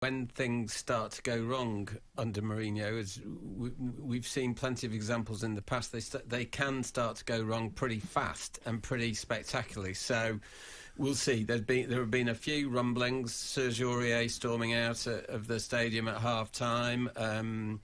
when things start to go wrong under Mourinho, as we've seen plenty of examples in the past, they can start to go wrong pretty fast and pretty spectacularly. So we'll see. There have been a few rumblings. Serge Aurier storming out of the stadium at half-time.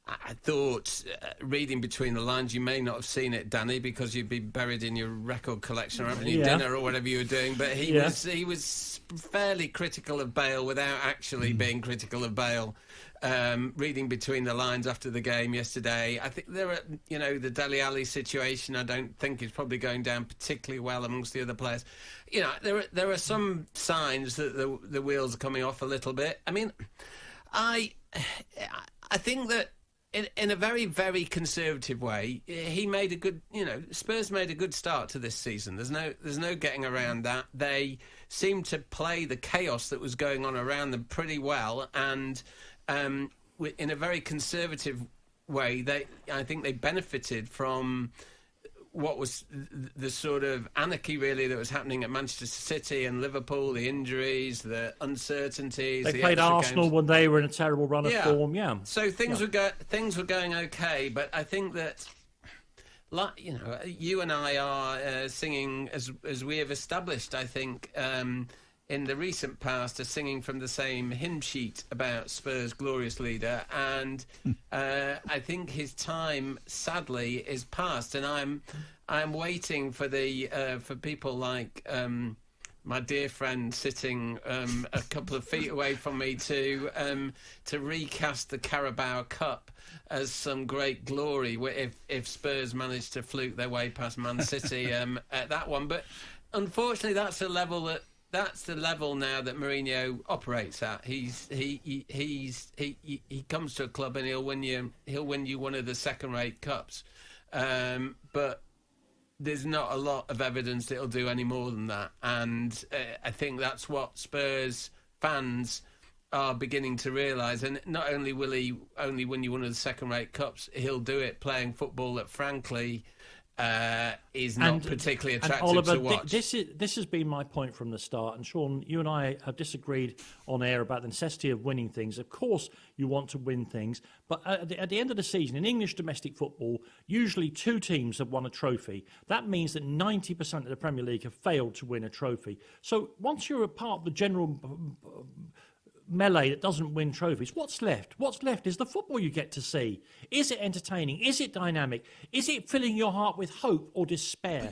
I thought, reading between the lines, you may not have seen it, Danny, because you'd be buried in your record collection or having your dinner or whatever you were doing. But he was fairly critical of Bale without actually being critical of Bale. Reading between the lines after the game yesterday, I think the Dele Alli situation, I don't think is probably going down particularly well amongst the other players. There are some signs that the wheels are coming off a little bit. I mean, I think that in a very, very conservative way, he made a good, Spurs made a good start to this season. There's no getting around that. They seemed to play the chaos that was going on around them pretty well, and in a very conservative way, I think they benefited from what was the sort of anarchy, really, that was happening at Manchester City and Liverpool, the injuries, the uncertainties. They played Arsenal when they were in a terrible run of form, So things were going okay, but I think that, you and I are singing, as we have established, I think, in the recent past, are singing from the same hymn sheet about Spurs' glorious leader, and I think his time, sadly, is past. And I'm waiting for for people like my dear friend sitting a couple of feet away from me to recast the Carabao Cup as some great glory if Spurs manage to fluke their way past Man City at that one. But unfortunately, that's the level now that Mourinho operates at. He comes to a club and he'll win you one of the second-rate cups, but there's not a lot of evidence that he'll do any more than that. And I think that's what Spurs fans are beginning to realise. And not only will he only win you one of the second-rate cups, he'll do it playing football that, frankly, is not particularly attractive Oliver, to watch. This has been my point from the start. And Sean, you and I have disagreed on air about the necessity of winning things. Of course, you want to win things, but at the end of the season, in English domestic football, usually two teams have won a trophy. That means that 90% of the Premier League have failed to win a trophy. So once you're a part of the general melee that doesn't win trophies, what's left? What's left is the football you get to see. Is it entertaining? Is it dynamic? Is it filling your heart with hope or despair?